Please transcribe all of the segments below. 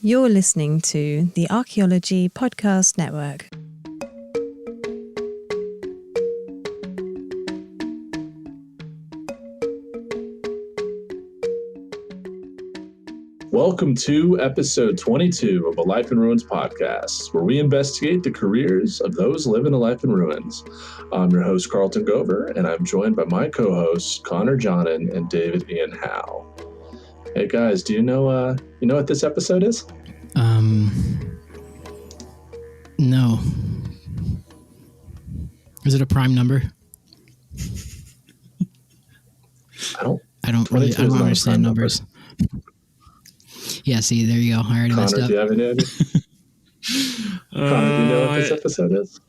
You're listening to the Archaeology Podcast Network. Welcome to episode 22 of a Life in Ruins podcast, where we investigate the careers of those living a life in ruins. I'm your host, Carlton Gover, and I'm joined by my co-hosts, Connor Johnnon and David Ian Howe. Hey guys, do you know what this episode is? No. Is it a prime number? I don't understand numbers. Yeah, see, there you go. I already messed Connor, up. do you have any idea? Connor, do you know what this episode is?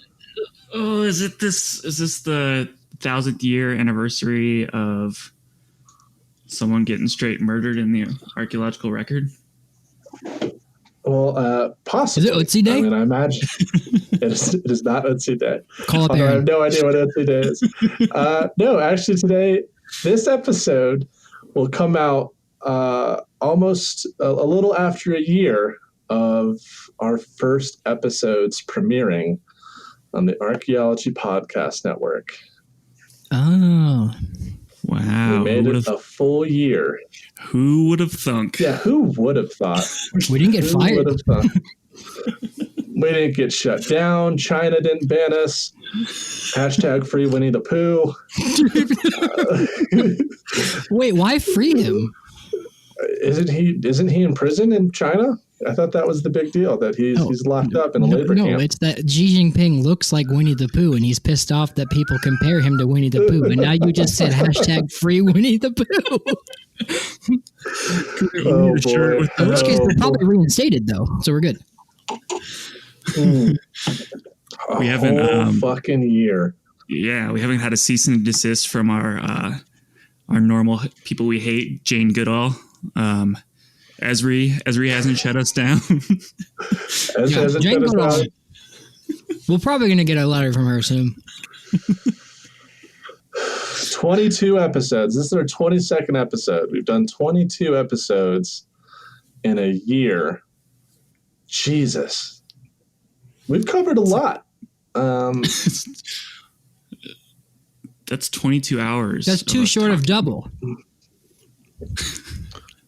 Oh, is this the 1,000th year anniversary of someone getting straight murdered in the archaeological record? Well, possibly. Is it Otzi Day? I mean, I imagine it is not Otzi Day. Call up I Aaron. have no idea what Otzi Day is. No, actually today, this episode will come out almost a little after a year of our first episodes premiering on the Archaeology Podcast Network. Oh. Wow. We made it a full year. Who would have thunk? Yeah, who would have thought? We didn't get Who fired. would have thought? We didn't get shut down. China didn't ban us. Hashtag free Winnie the Pooh. Wait, why free him? Isn't he in prison in China? I thought that was the big deal, that he's locked up in a labor camp. No, it's that Xi Jinping looks like Winnie the Pooh, and he's pissed off that people compare him to Winnie the Pooh. And now you just said hashtag free Winnie the Pooh. Oh, boy. In which case, we're probably reinstated, though, so we're good. We haven't whole fucking year. Yeah, we haven't had a cease and desist from our normal people we hate, Jane Goodall. Esri hasn't shut us down. Jane Goodall. We're probably going to get a letter from her soon. 22 episodes. This is our 22nd episode. We've done 22 episodes in a year. Jesus. We've covered a lot. That's 22 hours. That's too short of double.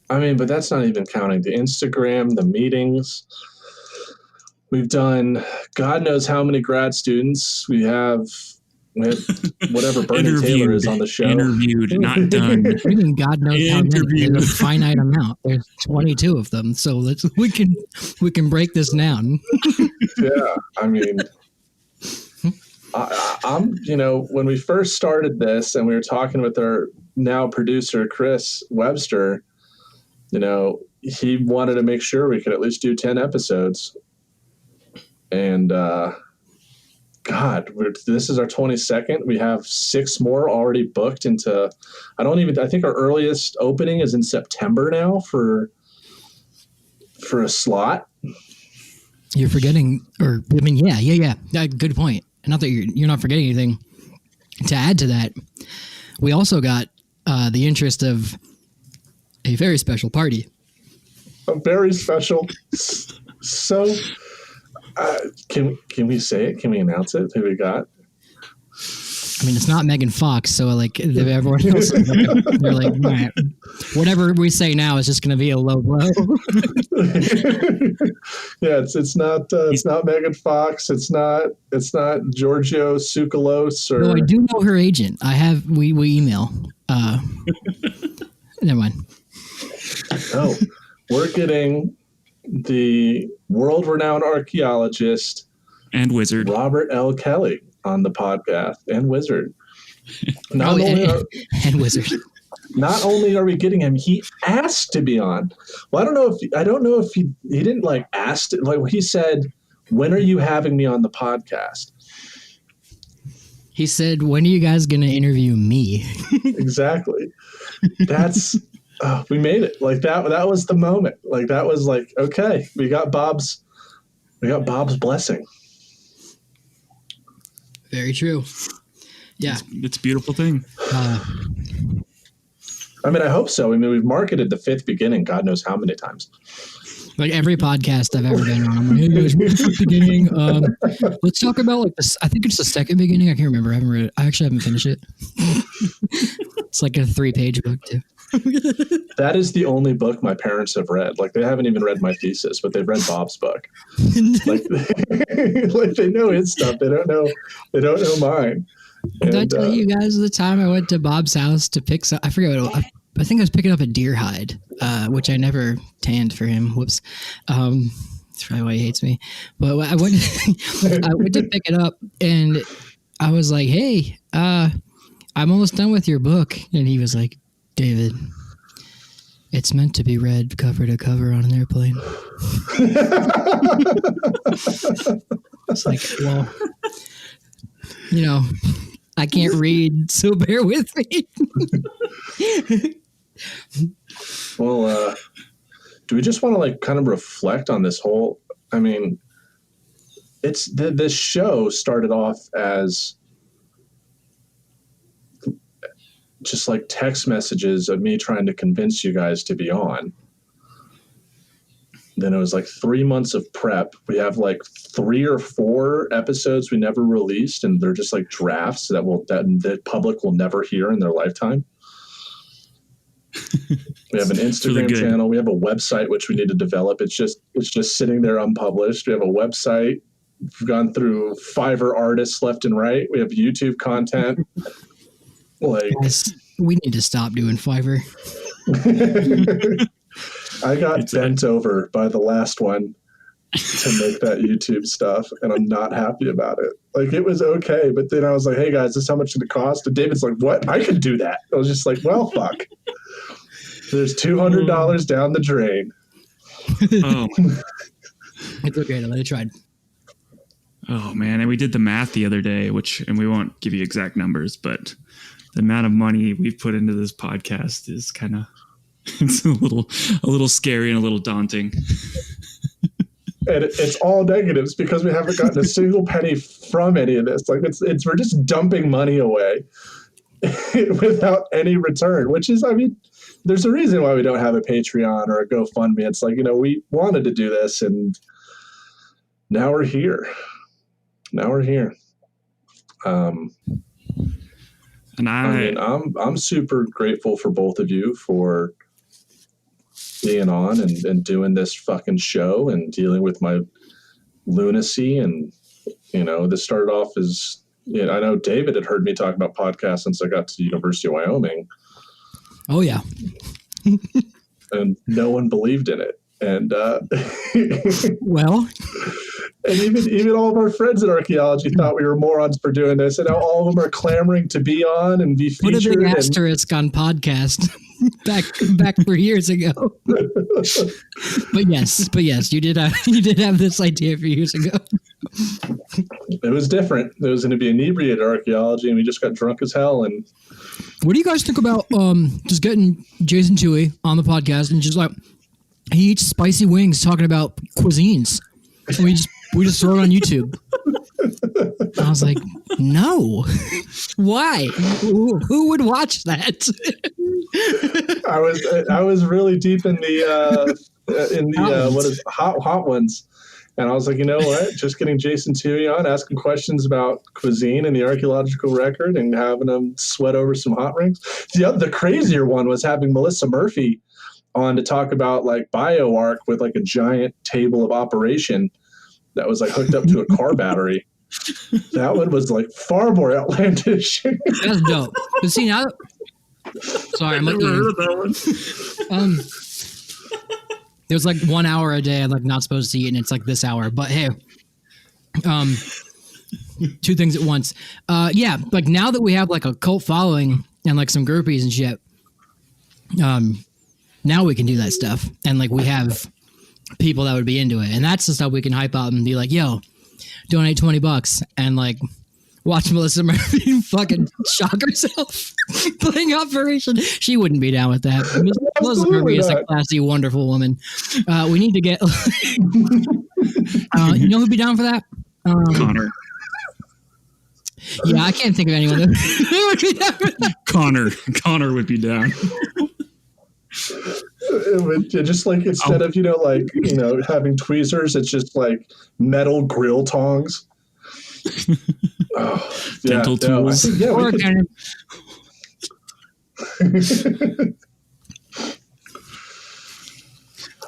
I mean, but that's not even counting the Instagram, the meetings. We've done God knows how many grad students. We have whatever Bernie Taylor is on the show. Interviewed, not done. What do you mean God knows how many? There's a finite amount. There's 22 of them. So we can break this down. Yeah, I mean, I'm when we first started this and we were talking with our now producer Chris Webster, he wanted to make sure we could at least do 10 episodes. And this is our 22nd. We have 6 more already booked into. I think our earliest opening is in September now for a slot. You're forgetting, yeah. Good point. Not that you're not forgetting anything. To add to that, we also got the interest of a very special party. A very special. So, can we say it? Can we announce it? Who we got? I mean, it's not Megan Fox, so everyone else, they're like, all right, whatever we say now is just going to be a low blow. Yeah, it's not Megan Fox. It's not Giorgio Tsoukalos. Or No, I do know her agent. We email. Never mind. Oh, we're getting the world-renowned archaeologist and wizard Robert L. Kelly on the podcast, and wizard. And wizard. Not only are we getting him, he asked to be on. Well, I don't know if he didn't ask. He said, "When are you having me on the podcast?" He said, "When are you guys going to interview me?" Exactly. That's we made it. That was the moment. That was okay, we got Bob's blessing. Very true. Yeah. It's a beautiful thing. I mean, I hope so. I mean, we've marketed the fifth beginning God knows how many times. Like every podcast I've ever been on, I'm like, hey guys, what's the beginning? Let's talk about like this. I think it's the second beginning. I can't remember. I haven't read it. I actually haven't finished it. It's like a 3-page book too. That is the only book my parents have read. Like they haven't even read my thesis, but they've read Bob's book. Like, like they know his stuff. They don't know mine. Did I tell you guys the time I went to Bob's house to pick some? I forget what I think I was picking up a deer hide, which I never tanned for him. Whoops. That's probably why he hates me. But I went to pick it up, and I was like, hey, I'm almost done with your book. And he was like, David, it's meant to be read cover to cover on an airplane. It's like, well, you know, I can't read, so bear with me. Well, do we just want to like kind of reflect on this whole? I mean, it's this show started off as just like text messages of me trying to convince you guys to be on. Then it was like 3 months of prep. We have like 3 or 4 episodes we never released, and they're just like drafts that the public will never hear in their lifetime. We have an Instagram channel. We have a website which we need to develop. It's just sitting there unpublished. We have a website. We've gone through Fiverr artists left and right. We have YouTube content. Like, guys, we need to stop doing Fiverr. I got bent over by the last one to make that YouTube stuff, and I'm not happy about it. Like, it was okay, but then I was like, hey guys, this is how much it cost. And David's like, what? I could do that. I was just like, well, fuck. There's $200 down the drain. Oh. It's okay. I tried. Oh man, and we did the math the other day, and we won't give you exact numbers, but the amount of money we've put into this podcast is kind of, it's a little scary and a little daunting. And it's all negatives because we haven't gotten a single penny from any of this. Like we're just dumping money away without any return, which is, I mean, there's a reason why we don't have a Patreon or a GoFundMe. It's like, we wanted to do this, and now we're here. And I mean, I'm super grateful for both of you for being on and doing this fucking show and dealing with my lunacy. And, this started off as, I know David had heard me talk about podcasts since I got to the University of Wyoming. Oh, yeah. And no one believed in it. And well, and even all of our friends at Archaeology thought we were morons for doing this, and now all of them are clamoring to be on and be featured. Put a big asterisk on podcast back 3 years ago. But yes, you did have this idea a few years ago. It was different. It was going to be inebriated Archaeology, and we just got drunk as hell. And what do you guys think about just getting Jason Toohey on the podcast and just like he eats spicy wings talking about cuisines? And we just throw it on YouTube. I was like, no. Why? Who would watch that? I was really deep in the what is hot ones. And I was like, you know what? Just getting Jason Toohey on, asking questions about cuisine and the archaeological record, and having them sweat over some hot rings. The crazier one was having Melissa Murphy on to talk about like BioArc with like a giant table of operation that was like hooked up to a car battery. That one was like far more outlandish. That's dope. But see now, sorry, I'm like, heard of that one. There's like 1 hour a day I'm like not supposed to eat, and it's like this hour. But hey, 2 things at once. Yeah, like now that we have like a cult following and like some groupies and shit, now we can do that stuff, and like we have people that would be into it, and that's the stuff we can hype up and be like, yo, donate $20 and like watch Melissa Murphy fucking shock herself playing Operation. She wouldn't be down with that. Melissa Murphy is a classy, wonderful woman. We need to get you know who'd be down for that? Connor. Yeah, I can't think of anyone who would be down for that. Connor would be down. It would just like instead of having tweezers, it's just like metal grill tongs. Oh, Dental tools. I think, we could.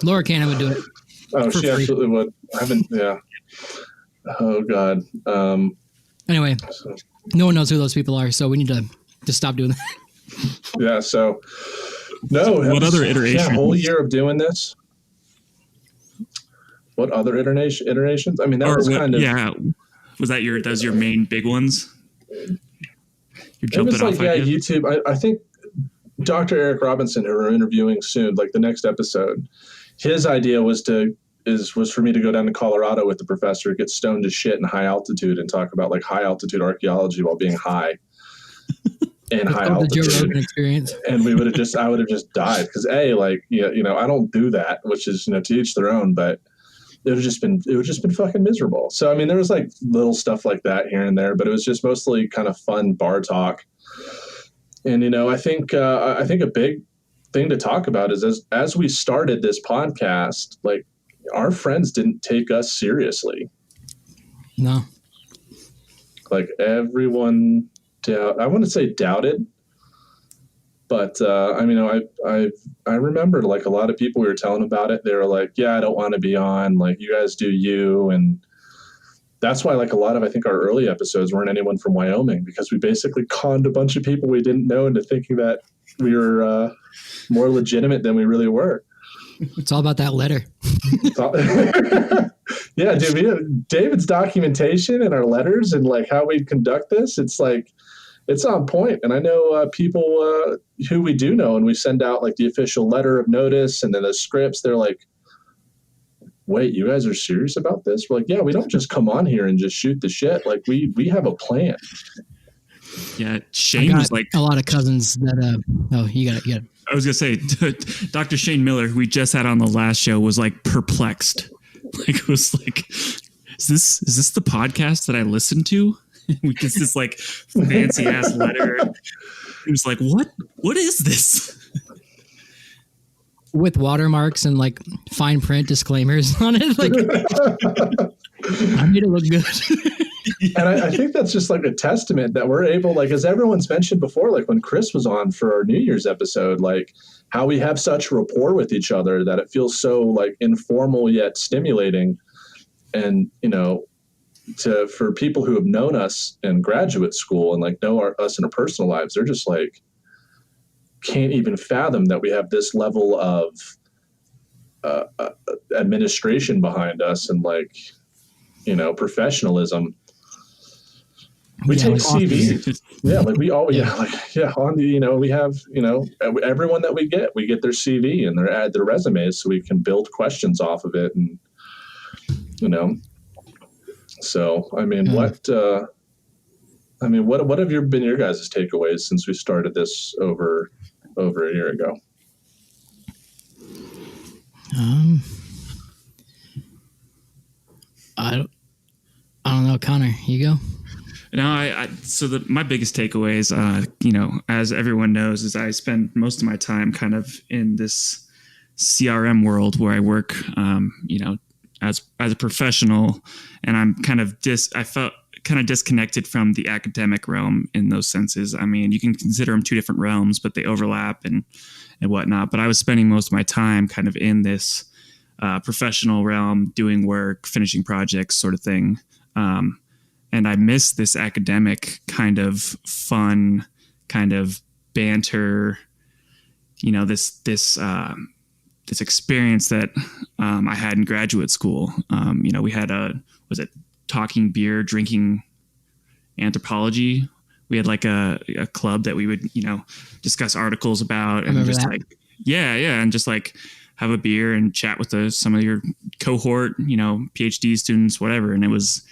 Laura Cannon would do it. Oh, she free. absolutely would. Yeah. Oh God. Anyway, no one knows who those people are, so we need to stop doing that. Yeah. So, no. What other iterations? Yeah, a whole year of doing this. What other iterations? I mean, that was kind of. Yeah. Was that your main big ones? You jumped it was YouTube. I think Dr. Eric Robinson, who we're interviewing soon, like the next episode, his idea was for me to go down to Colorado with the professor, get stoned to shit in high altitude, and talk about like high altitude archaeology while being high in high altitude. The Joe Rogan experience. And I would have just died because I don't do that, which is to each their own, but it would have just been fucking miserable. So I mean, there was like little stuff like that here and there, but it was just mostly kind of fun bar talk. And I think a big thing to talk about is as we started this podcast, like our friends didn't take us seriously. No. Like everyone I wouldn't say doubted, but I remember like a lot of people we were telling about it. They were like, "Yeah, I don't want to be on. Like, you guys do you." And that's why like a lot of I think our early episodes weren't anyone from Wyoming, because we basically conned a bunch of people we didn't know into thinking that we were more legitimate than we really were. It's all about that letter. Yeah, dude. David's documentation and our letters and like how we conduct this, it's like it's on point. And I know people who we do know, and we send out like the official letter of notice and then the scripts. They're like, "Wait, you guys are serious about this?" We're like, "Yeah, we don't just come on here and just shoot the shit. Like we have a plan." Yeah, Shane was like a lot of cousins that. Oh, you got it. I was gonna say, Dr. Shane Miller, who we just had on the last show, was like perplexed. Like, it was like, is this the podcast that I listened to? We get this like fancy ass letter. He was like, what is this? With watermarks and like fine print disclaimers on it. Like, I made it look good. And I think that's just like a testament that we're able, like, as everyone's mentioned before, like when Chris was on for our New Year's episode, like how we have such rapport with each other that it feels so like informal yet stimulating. And, for people who have known us in graduate school and like know us in our personal lives, they're just like, can't even fathom that we have this level of administration behind us and like, professionalism. We take CVs. Yeah, like we all, on the, we have, everyone that we get their CV and their resumes so we can build questions off of it. And, so, I mean, what have been your guys' takeaways since we started this over a year ago? I don't know, Connor, you go. No, my biggest takeaways, as everyone knows, is I spend most of my time kind of in this CRM world where I work, as a professional, and I'm kind of I felt kind of disconnected from the academic realm in those senses. I mean, you can consider them two different realms, but they overlap and whatnot. But I was spending most of my time kind of in this professional realm, doing work, finishing projects, sort of thing. And I miss this academic kind of fun, kind of banter, this experience that I had in graduate school. We had talking beer, drinking anthropology. We had like a club that we would, discuss articles about and just that. And just like have a beer and chat with some of your cohort, PhD students, whatever. And it was,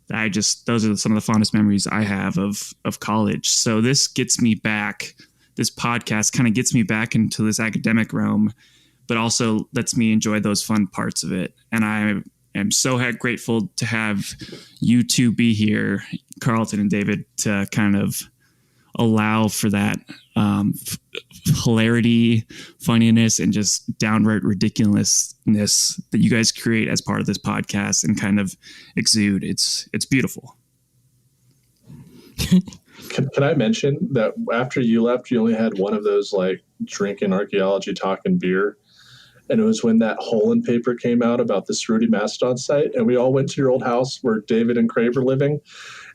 those are some of the fondest memories I have of college. So this podcast kind of gets me back into this academic realm, but also lets me enjoy those fun parts of it. And I am so grateful to have you two be here, Carlton and David, to kind of allow for that hilarity, funniness, and just downright ridiculousness that you guys create as part of this podcast and kind of exude. It's beautiful. Can I mention that after you left, you only had one of those like drinking archaeology, talking beer? And it was when that hole in paper came out about the Cerruti Mastodon site. And we all went to your old house where David and Craig were living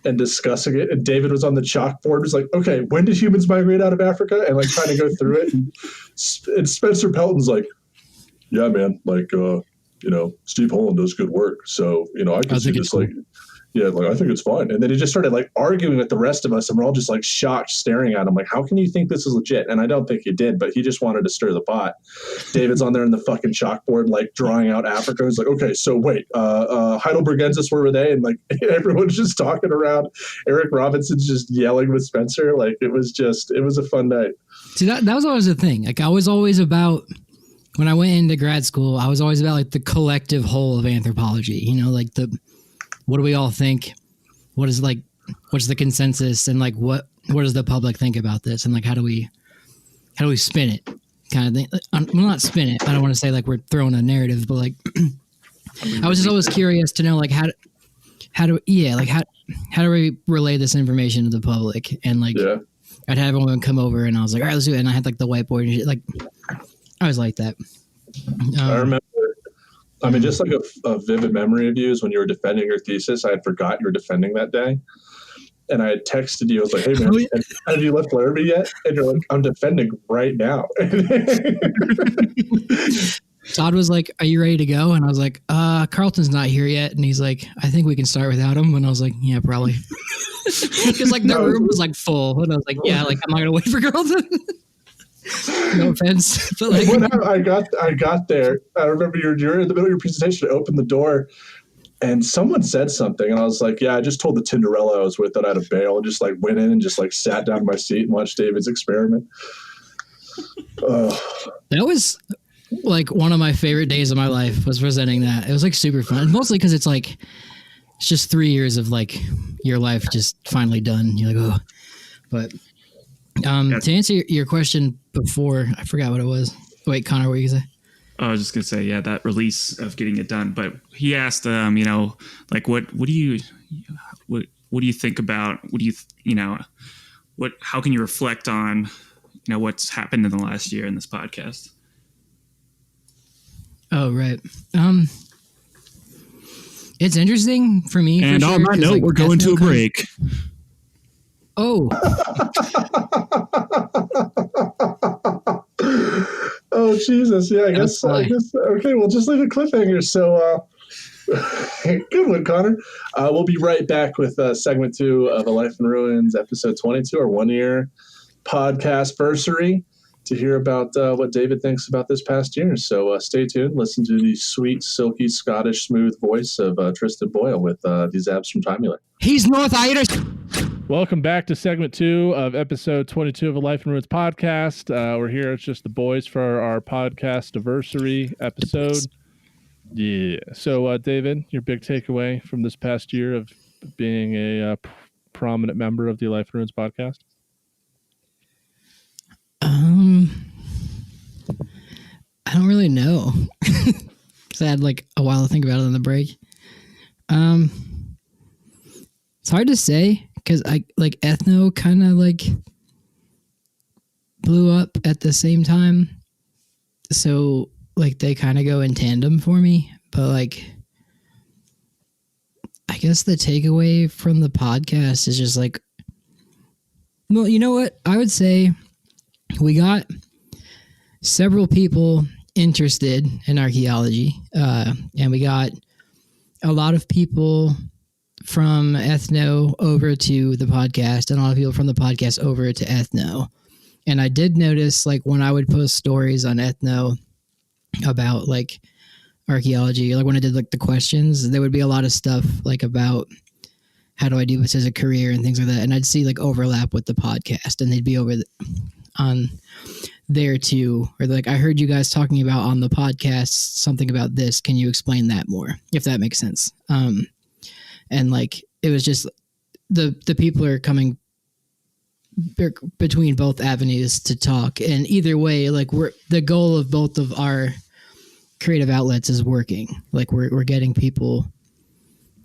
and discussing it. And David was on the chalkboard, was like, okay, when did humans migrate out of Africa? And like trying to go through it. And Spencer Pelton's like, yeah, man, like, Steve Holland does good work. So, I can see this cool. Yeah, like I think it's fine. And then he just started like arguing with the rest of us, and we're all just like shocked, staring at him, like, how can you think this is legit? And I don't think he did, but he just wanted to stir the pot. David's on there in the fucking chalkboard, like drawing out Africa. He's like, okay, so wait, Heidelbergensis, where were they? And like everyone's just talking around. Eric Robinson's just yelling with Spencer. Like it was a fun night. See, that was always the thing. Like I was always about, when I went into grad school, I was always about like the collective whole of anthropology, like what do we all think? What's the consensus? And like, what does the public think about this? And like, how do we spin it kind of thing? Well, not spin it. I don't want to say like we're throwing a narrative, but like, I was just always curious to know like how do we relay this information to the public? And like, I'd have everyone come over and I was like, all right, let's do it. And I had like the whiteboard and shit. Like, I was like that. I remember. I mean, just like a vivid memory of you is when you were defending your thesis. I had forgot you were defending that day. And I had texted you. I was like, hey, man, have you left Laramie yet? And you're like, I'm defending right now. Todd was like, are you ready to go? And I was like, Carlton's not here yet. And he's like, I think we can start without him. And I was like, yeah, probably. Because like the room was like full. And I was like, yeah, like I'm not going to wait for Carlton. No offense, but like when I got there, I remember you're in the middle of your presentation. I opened the door, and someone said something, and I was like, "Yeah, I just told the Tinderella I was with that I had a bail." And just like went in and just like sat down in my seat and watched David's experiment. That was like one of my favorite days of my life, was presenting that. It was like super fun, mostly because it's just 3 years of like your life just finally done. You're like, oh, but. To answer your question before, I forgot what it was. Wait, Connor, what were you gonna say? I was just gonna say, yeah, that release of getting it done. But he asked, like, what do you think about? How can you reflect on, what's happened in the last year in this podcast? Oh, right. It's interesting for me. And on that note, we're going to a break. Oh. Oh, Jesus. Yeah, I guess. Okay, we'll just leave a cliffhanger. So, good one, Connor. We'll be right back with segment 2 of A Life in Ruins, episode 22, our 1-year podcast versary, to hear about what David thinks about this past year. So stay tuned. Listen to the sweet, silky, Scottish, smooth voice of Tristan Boyle with these abs from Timula. He's North Irish. Welcome back to segment 2 of episode 22 of A Life in Ruins podcast. We're here. It's just the boys for our podcast anniversary episode. Yeah. So, David, your big takeaway from this past year of being a prominent member of the Life in Ruins podcast? I don't really know. Because I had like a while to think about it on the break. It's hard to say. Because I like ethno kind of like blew up at the same time. So like they kind of go in tandem for me. But like, I guess the takeaway from the podcast is just like, well, you know what? I would say we got several people interested in archaeology. And we got a lot of people from ethno over to the podcast, and a lot of people from the podcast over to ethno. And I did notice, like, when I would post stories on ethno about like archaeology, like when I did like the questions, there would be a lot of stuff like about how do I do this as a career and things like that. And I'd see like overlap with the podcast, and they'd be on there too, or like, I heard you guys talking about on the podcast something about this. Can you explain that more? If that makes sense. And like, it was just the people are coming between both avenues to talk. And either way, like the goal of both of our creative outlets is working. Like we're getting people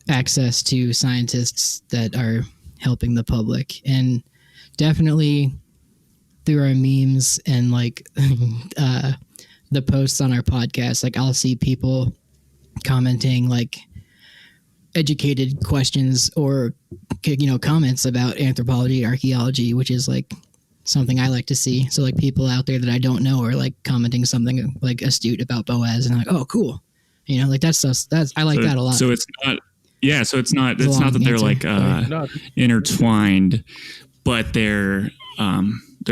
access to scientists that are helping the public, and definitely through our memes and like the posts on our podcast, like I'll see people commenting like educated questions or comments about anthropology, archaeology, which is like something I like to see. So like people out there that I don't know are like commenting something like astute about Boaz, and I'm like, oh cool, like that's I like that a lot. So it's not that they're answer. like intertwined, but they're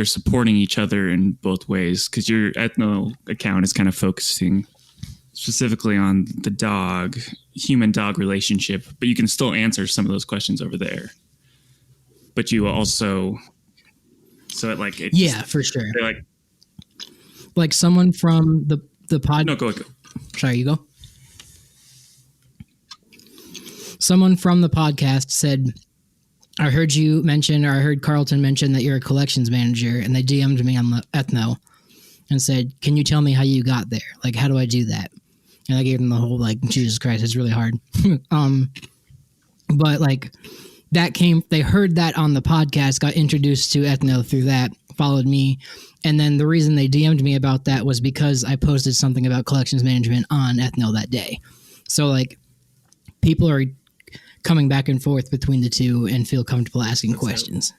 supporting each other in both ways, because your ethno account is kind of focusing specifically on the human-dog relationship, but you can still answer some of those questions over there. But you also, for sure. They're like someone from the pod. No, go. Sorry, you go. Someone from the podcast said, I heard Carlton mention that you're a collections manager, and they DM'd me on the ethno and said, can you tell me how you got there? Like, how do I do that? And I gave them the whole, like, Jesus Christ, it's really hard. But like they heard that on the podcast, got introduced to ethno through that, followed me. And then the reason they DM'd me about that was because I posted something about collections management on ethno that day. So like people are coming back and forth between the two and feel comfortable asking questions,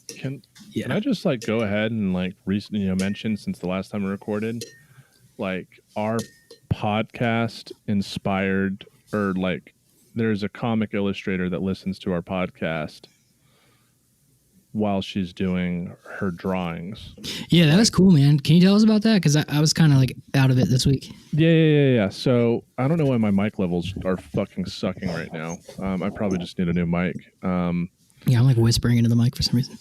Can I just like go ahead and like mention, since the last time we recorded, like our podcast inspired, or like there's a comic illustrator that listens to our podcast while she's doing her drawings. Yeah, that was cool, man. Can you tell us about that? Because I was kind of like out of it this week. Yeah. So I don't know why my mic levels are fucking sucking right now. I probably just need a new mic. Yeah, I'm like whispering into the mic for some reason.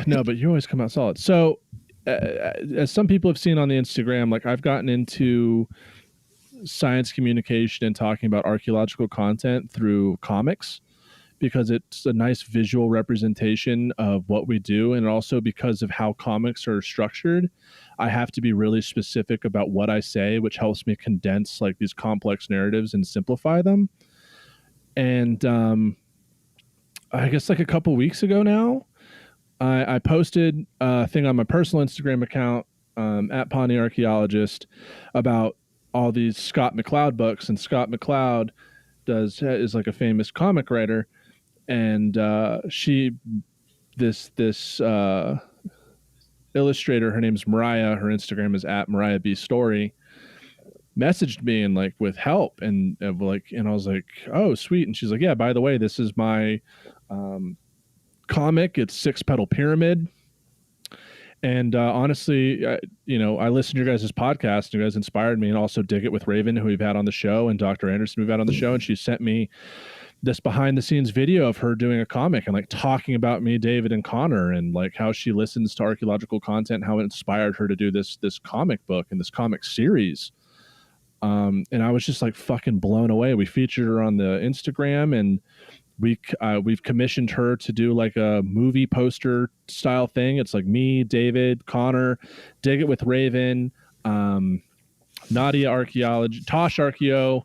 No, but you always come out solid. So as some people have seen on the Instagram, like I've gotten into science communication and talking about archaeological content through comics, because it's a nice visual representation of what we do. And also because of how comics are structured, I have to be really specific about what I say, which helps me condense like these complex narratives and simplify them. And I guess like a couple weeks ago now, I posted a thing on my personal Instagram account at Pawnee Archaeologist about all these Scott McCloud books. And Scott McCloud is like a famous comic writer. And this illustrator, her name's Mariah, her Instagram is at Mariah B Story, messaged me and like with help, and I was like, oh sweet. And she's like, yeah, by the way, this is my comic. It's Six Petal Pyramid. And honestly, I listened to your guys' podcast, and you guys inspired me, and also Dig It with Raven, who we've had on the show, and Dr. Anderson, we've had on the show, and she sent me this behind the scenes video of her doing a comic and like talking about me, David, and Connor, and like how she listens to archaeological content, how it inspired her to do this comic book and this comic series. And I was just like fucking blown away. We featured her on the Instagram, and we've commissioned her to do like a movie poster style thing. It's like me, David, Connor, Dig It with Raven, Nadia Archaeology, Tosh Archeo,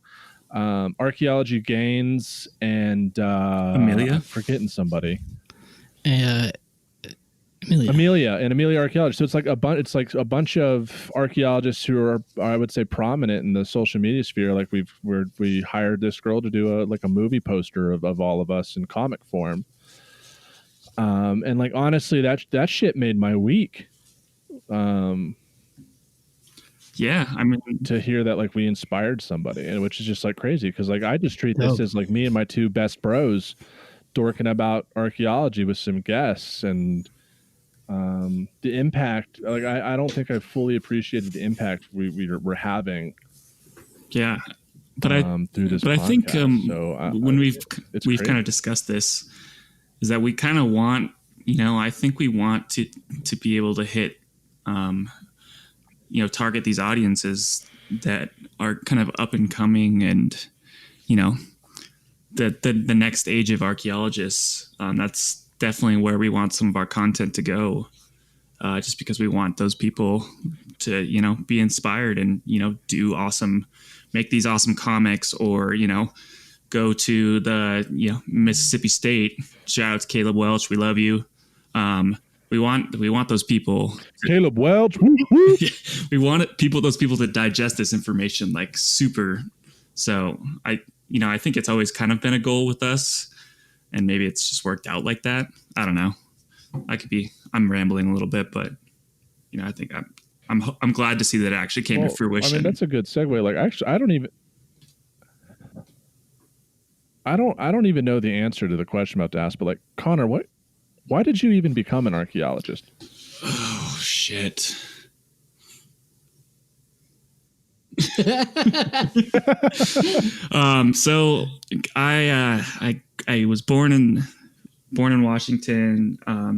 Archaeology Gaines, and Amelia. I'm forgetting somebody. Amelia and Amelia Archaeology. So it's like a bunch of archaeologists who are, I would say, prominent in the social media sphere. Like we hired this girl to do a movie poster of all of us in comic form. And like honestly, that shit made my week. Yeah, I mean, to hear that like we inspired somebody, and which is just like crazy, because like I just treat this as like me and my two best bros dorking about archaeology with some guests, and the impact. Like I don't think I fully appreciated the impact we're having. Yeah, but through this. But podcast. I think when we've crazy. kind of discussed this, is that we kind of want, I think we want to be able to hit. Target these audiences that are kind of up and coming, and the next age of archaeologists. That's definitely where we want some of our content to go. Just because we want those people to, be inspired and, make these awesome comics, or, go to the, Mississippi State. Shout out to Caleb Welch. We love you. We want those people. Caleb Welch. Woo, woo. We want those people to digest this information like super. So I think it's always kind of been a goal with us, and maybe it's just worked out like that. I don't know. I'm rambling a little bit, but I think I'm glad to see that it actually came to fruition. I mean, that's a good segue. Like, actually, I don't even know the answer to the question I'm about to ask, but like, Connor, why did you even become an archaeologist? Oh shit. So I was born in Washington,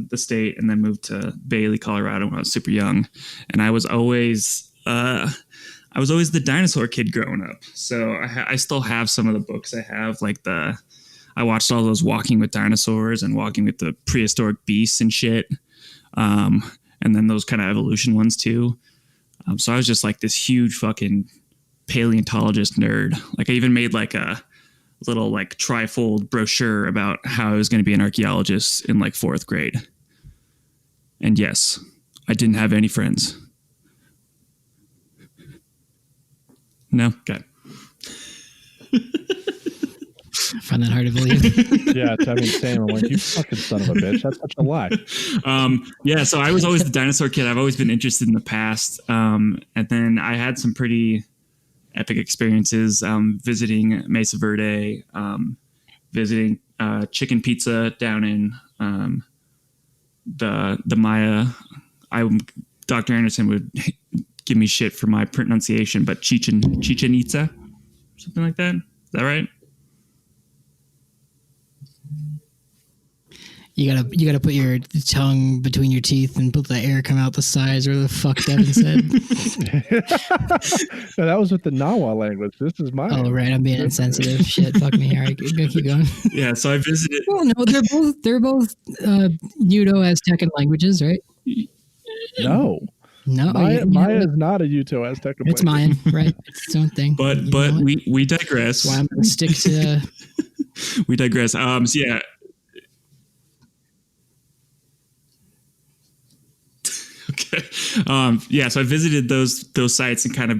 the state, and then moved to Bailey, Colorado when I was super young. And I was always the dinosaur kid growing up. So I still have some of the books I have, like I watched all those Walking with Dinosaurs and Walking with the Prehistoric Beasts and shit. And then those kind of evolution ones too. So I was just like this huge fucking paleontologist nerd. Like I even made like a little like trifold brochure about how I was going to be an archaeologist in like 4th grade. And yes, I didn't have any friends. No? Okay. I find that hard to believe. Yeah, I mean, same. I'm like, you fucking son of a bitch. That's such a lie. Yeah, so I was always the dinosaur kid. I've always been interested in the past. And then I had some pretty epic experiences visiting Mesa Verde, visiting Chicken Pizza down in the Maya. Dr. Anderson would give me shit for my pronunciation, but Chichen Itza, something like that. Is that right? You gotta put your tongue between your teeth and put the air come out the sides, or the fuck Devin said. No, that was with the Nawa language. This is mine. Oh right, I'm being insensitive. Shit, fuck me. All right, keep going. Yeah, so I visited. Well, no, they're both Uto-Aztecan languages, right? No, Maya is not a Uto-Aztecan language. It's Mayan, right? It's its own thing. But we digress. That's why I'm gonna stick to. We digress. So yeah. Okay. Yeah, so I visited those sites and kind of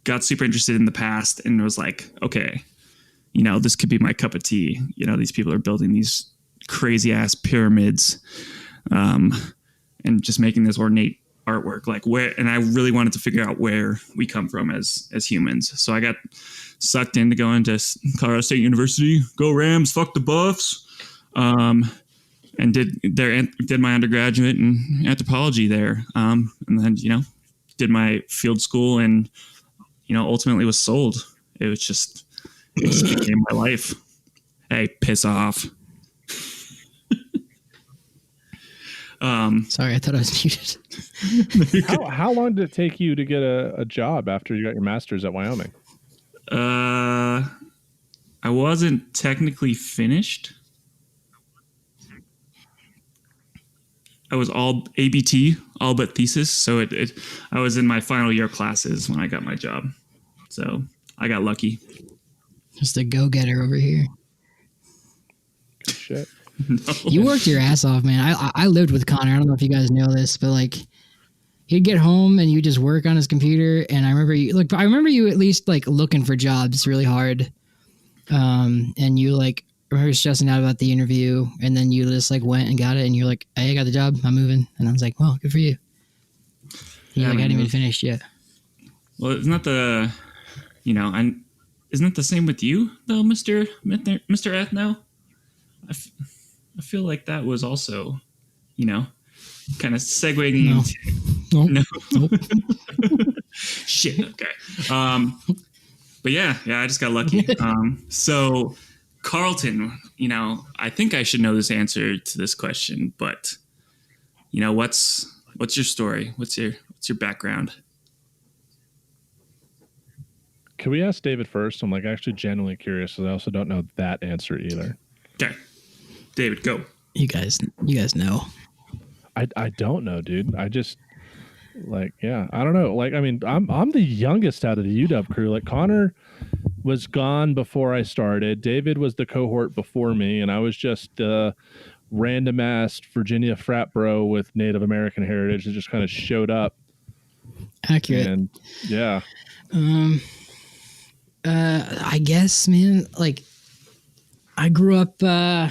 got super interested in the past, and was like, okay, this could be my cup of tea. These people are building these crazy ass pyramids, and just making this ornate artwork. Like and I really wanted to figure out where we come from as humans. So I got sucked into going to Colorado State University. Go Rams! Fuck the Buffs! And did my undergraduate in anthropology there, and then did my field school, and ultimately was sold. It just became my life. Hey, piss off. Sorry, I thought I was muted. How long did it take you to get a job after you got your master's at Wyoming? I wasn't technically finished. I was all ABT, all but thesis. So I was in my final year classes when I got my job. So I got lucky. Just a go-getter over here. Good shit. No. You worked your ass off, man. I lived with Connor. I don't know if you guys know this, but like he'd get home and you just work on his computer. And I remember you at least like looking for jobs really hard. And you like, I remember stressing out about the interview, and then you just like went and got it, and you're like, hey, I got the job, I'm moving. And I was like, well, good for you. You're like, I didn't even finish yet. Well, isn't that isn't it the same with you though, Mr. Ethno? I feel like that was also, kind of segueing into Nope. shit. Okay. But yeah, I just got lucky. So Carlton, I think I should know this answer to this question, but what's your story? What's your background? Can we ask David first? I'm like actually genuinely curious, because I also don't know that answer either. Okay, David, go. You guys know. I don't know, dude. I just like, yeah, I don't know. Like, I mean, I'm the youngest out of the UW crew. Like, Connor was gone before I started. David was the cohort before me, and I was just random ass Virginia frat bro with Native American heritage that just kind of showed up. Accurate. And yeah. I guess, man, like I grew up on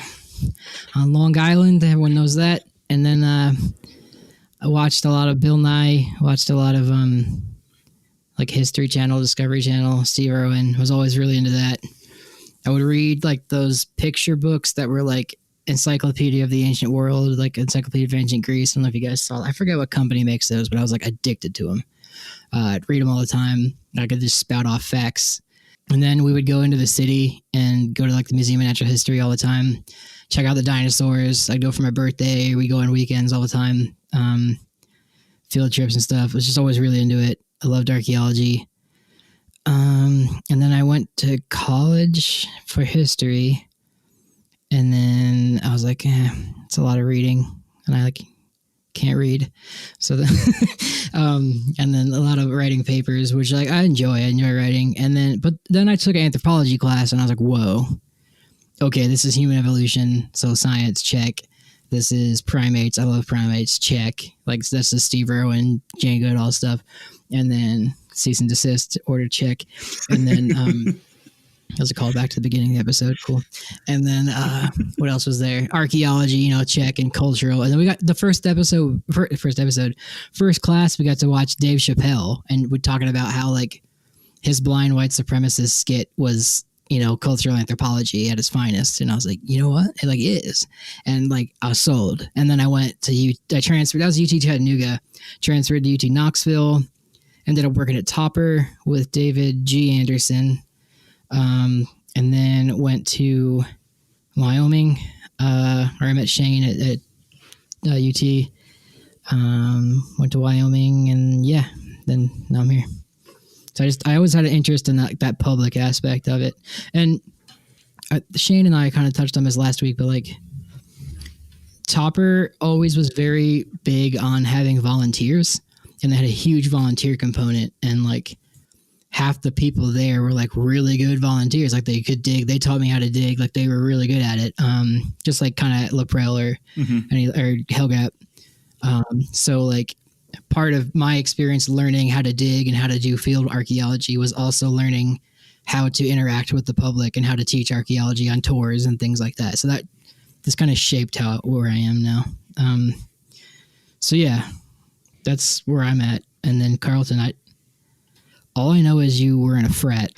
Long Island. Everyone knows that. And then I watched a lot of Bill Nye, watched a lot of like History Channel, Discovery Channel, Steve Irwin. Was always really into that. I would read like those picture books that were like Encyclopedia of the Ancient World, like Encyclopedia of Ancient Greece. I don't know if you guys saw. I forget what company makes those, but I was like addicted to them. I'd read them all the time. I could just spout off facts. And then we would go into the city and go to like the Museum of Natural History all the time, check out the dinosaurs. I'd go for my birthday. We go on weekends all the time, field trips and stuff. I was just always really into it. I loved archaeology. And then I went to college for history. And then I was like, it's a lot of reading. And I like can't read. So then, and then a lot of writing papers, which like I enjoy writing. And then I took an anthropology class and I was like, whoa, okay, this is human evolution. So science, check. This is primates. I love primates. Check. Like that's the Steve Irwin, Jane Goodall stuff. And then cease and desist order, check. And then, that was a call back to the beginning of the episode. Cool. And then what else was there? Archaeology, check, and cultural. And then we got the first class, we got to watch Dave Chappelle, and we're talking about how like his blind white supremacist skit was, cultural anthropology at its finest. And I was like, you know what? It like is. And like I was sold. And then I went to I transferred. That was UT Chattanooga. Transferred to UT Knoxville. Ended up working at Topper with David G. Anderson. And then went to Wyoming, where I met Shane at UT. Went to Wyoming, and yeah, then now I'm here. So I always had an interest in that public aspect of it. And Shane and I kind of touched on this last week, but like Topper always was very big on having volunteers, and they had a huge volunteer component, and like half the people there were like really good volunteers. Like they could dig. They taught me how to dig. Like they were really good at it. Just like kind of Laprelle or Hellgap. So like part of my experience learning how to dig and how to do field archaeology was also learning how to interact with the public and how to teach archaeology on tours and things like that. So that this kind of shaped where I am now. So yeah, that's where I'm at. And then Carlton, all I know is you were in a frat.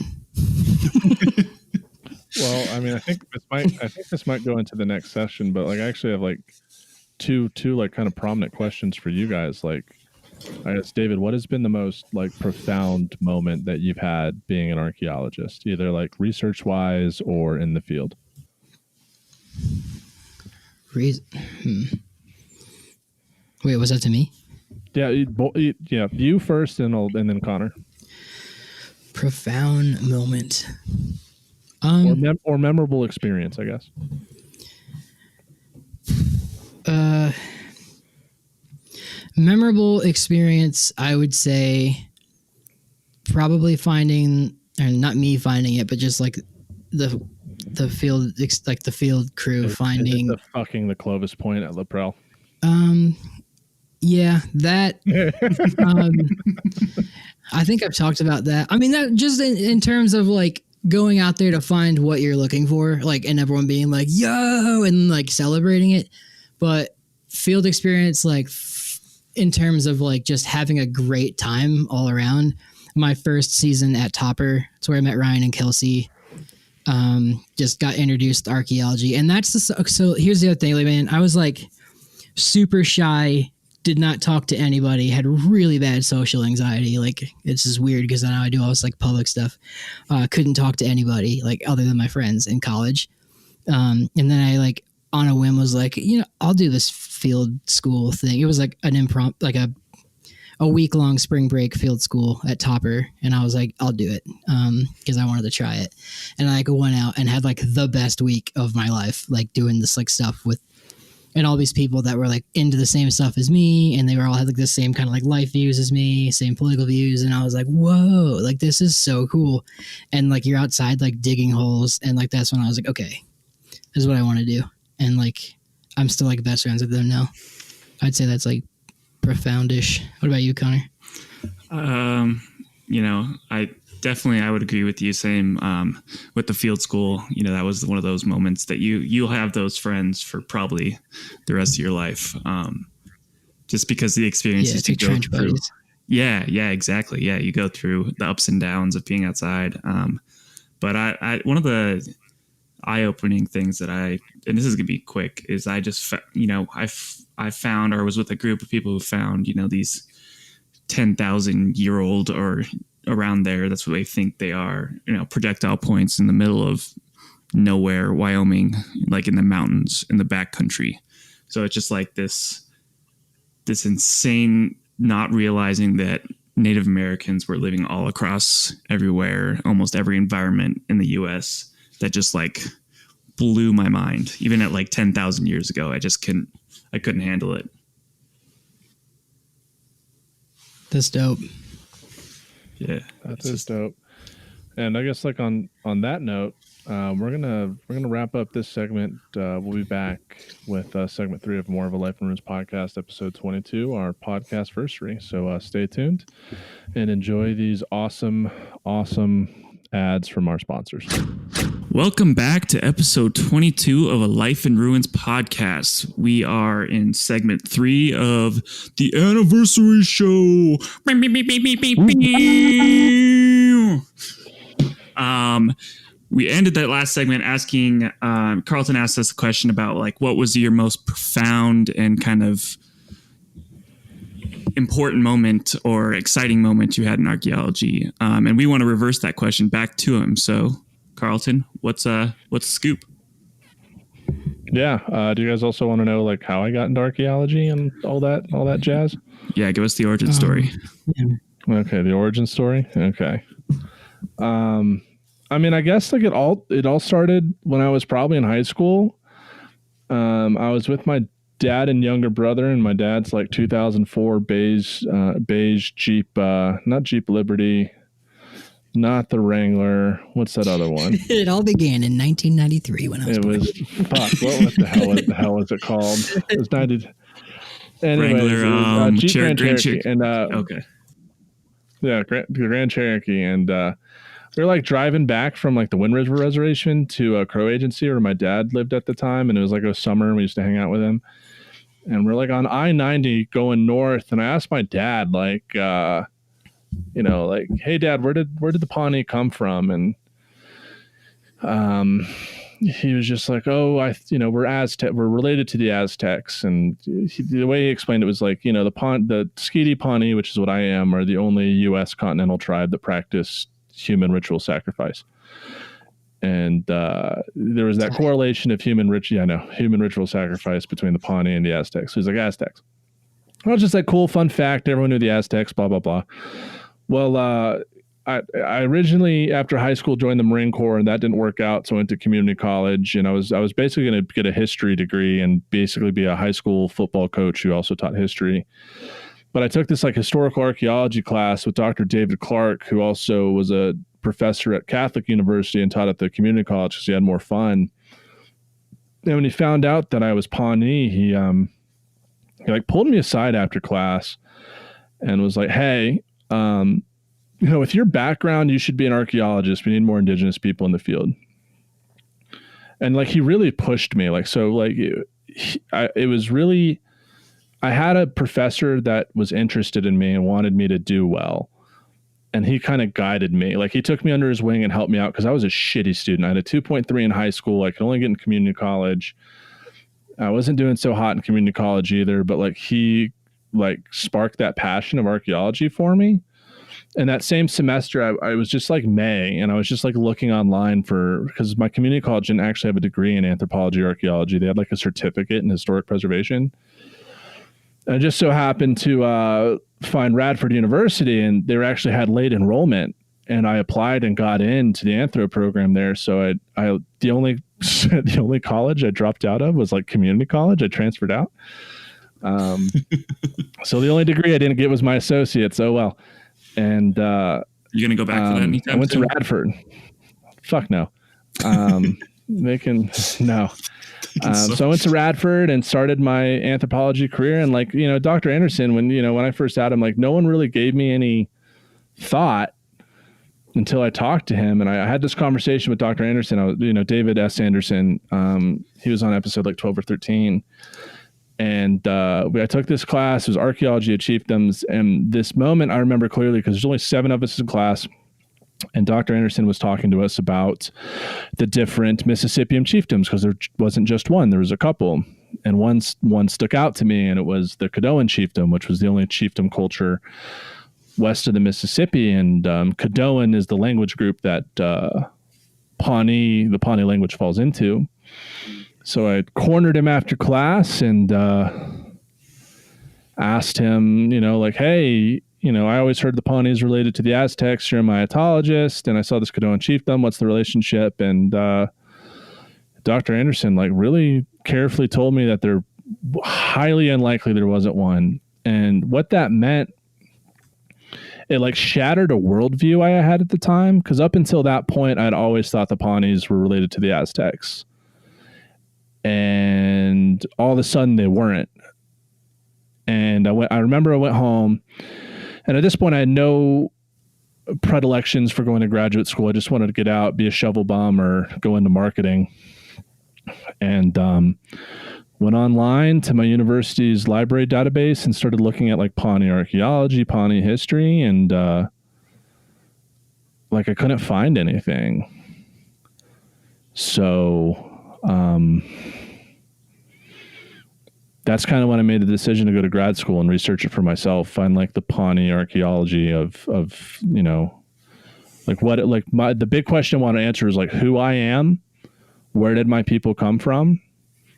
Well, I mean, I think this might go into the next session, but like I actually have like two like kind of prominent questions for you guys. Like, I guess David, what has been the most like profound moment that you've had being an archaeologist, either like research wise or in the field? Wait, was that to me? Yeah, you first, and then Connor. Profound moment, or memorable experience, I guess. Memorable experience, I would say, probably finding, or not me finding it, but just like the field, like the field crew finding the Clovis Point at Laprelle. Yeah, that. I think I've talked about that. I mean, that just in terms of like going out there to find what you're looking for, like, and everyone being like, yo, and like celebrating it. But field experience, like in terms of like just having a great time all around. My first season at Topper, it's where I met Ryan and Kelsey. Just got introduced to archaeology. And so here's the other thing, like, man, I was like super shy, did not talk to anybody, had really bad social anxiety. Like, it's just weird because now I do all this like public stuff. Couldn't talk to anybody like other than my friends in college. And then I like on a whim was like, I'll do this field school thing. It was like an impromptu, like a week-long spring break field school at Topper. And I was like, I'll do it because I wanted to try it. And I went out and had like the best week of my life, like doing this like stuff with and all these people that were like into the same stuff as me, and they were all had like the same kind of like life views as me, same political views, and I was like, whoa, like this is so cool. And like you're outside like digging holes, and like that's when I was like, okay, this is what I want to do. And like I'm still like best friends with them now. I'd say that's like profoundish. What about you, Connor? I would agree with you. Same with the field school. That was one of those moments that you'll have those friends for probably the rest of your life, just because the experiences you go through. Buddies. Yeah, exactly. Yeah, you go through the ups and downs of being outside. But I one of the eye-opening things that and this is gonna be quick, is I just I found, or was with a group of people who found these 10,000-year-old or around there, that's what they think they are, projectile points in the middle of nowhere, Wyoming, like in the mountains in the backcountry. So it's just like this insane, not realizing that Native Americans were living all across everywhere, almost every environment in the US, that just like blew my mind. Even at like 10,000 years ago, I couldn't handle it. That's dope. Yeah, that's just dope. And I guess like on that note, we're gonna wrap up this segment. We'll be back with segment 3 of More of a Life in Ruins podcast, episode 22, our podcast versary. So stay tuned and enjoy these awesome ads from our sponsors. Welcome back to episode 22 of a Life in Ruins podcast. We are in segment 3 of the anniversary show. We ended that last segment asking, Carlton asked us a question about like, what was your most profound and kind of important moment or exciting moment you had in archaeology? And we want to reverse that question back to him. So Carlton, what's the scoop? Yeah. Do you guys also want to know like how I got into archaeology and all that jazz? Yeah. Give us the origin story. Yeah. Okay. The origin story. Okay. I mean, I guess like it all started when I was probably in high school. I was with my dad and younger brother, and my dad's like 2004 beige Jeep, not Jeep Liberty, not the Wrangler. What's that other one? It all began in 1993 when I was born. What the hell was it called? It was 90. Anyways, Wrangler, Jeep Grand Cherokee. And okay. Yeah, Grand Cherokee. And we were like driving back from like the Wind River Reservation to a Crow Agency where my dad lived at the time. And it was like a summer and we used to hang out with him. And we're like on I-90 going north. And I asked my dad, like, like, hey Dad, where did the Pawnee come from? And he was just like, oh, we're related to the Aztecs. And the way he explained it was like, the Skeety Pawnee, which is what I am, are the only U.S. continental tribe that practiced human ritual sacrifice. And there was that correlation of human ritual sacrifice between the Pawnee and the Aztecs. So he's like, Aztecs. I was just like, cool, fun fact. Everyone knew the Aztecs, blah, blah, blah. Well, I originally, after high school, joined the Marine Corps, and that didn't work out. So I went to community college, and I was basically going to get a history degree and basically be a high school football coach who also taught history. But I took this like historical archaeology class with Dr. David Clark, who also was a professor at Catholic University and taught at the community college because he had more fun. And when he found out that I was Pawnee, he like pulled me aside after class and was like, hey, with your background, you should be an archaeologist. We need more indigenous people in the field. And like, he really pushed me. Like, so like it was really, I had a professor that was interested in me and wanted me to do well. And he kind of guided me. Like, he took me under his wing and helped me out because I was a shitty student. I had a 2.3 in high school. I could only get in community college. I wasn't doing so hot in community college either, but like he like sparked that passion of archaeology for me. And that same semester, I was just like May, and I was just like looking online because my community college didn't actually have a degree in anthropology or archaeology. They had like a certificate in historic preservation. I just so happened to find Radford University, and they actually had late enrollment, and I applied and got into the anthro program there. So the only the only college I dropped out of was like community college. I transferred out. So the only degree I didn't get was my associate's. Oh, well. And you going to go back for that anytime I went soon? to Radford. Fuck no. They can, no. So I went to Radford and started my anthropology career. And like, Dr. Anderson, when I first had him, like no one really gave me any thought until I talked to him. And I had this conversation with Dr. Anderson. David S. Anderson, he was on episode like 12 or 13. And I took this class. It was Archaeology of Chiefdoms. And this moment I remember clearly because there's only 7 of us in class. And Dr. Anderson was talking to us about the different Mississippian chiefdoms because there wasn't just one, there was a couple. And one stuck out to me, and it was the Caddoan chiefdom, which was the only chiefdom culture west of the Mississippi. And Caddoan is the language group that the Pawnee language falls into. So I cornered him after class and asked him, hey, I always heard the Pawnees related to the Aztecs. You're a mythologist, and I saw this Caddoan chiefdom. What's the relationship? And Dr. Anderson, like, really carefully told me that they're highly unlikely there wasn't one. And what that meant, it like shattered a worldview I had at the time, because up until that point, I'd always thought the Pawnees were related to the Aztecs. And all of a sudden, they weren't. And I remember I went home. And at this point, I had no predilections for going to graduate school. I just wanted to get out, be a shovel bum, or go into marketing. And went online to my university's library database and started looking at like Pawnee archaeology, Pawnee history, and I couldn't find anything. So that's kind of when I made the decision to go to grad school and research it for myself, find like the Pawnee archaeology of the big question I want to answer is like who I am, where did my people come from?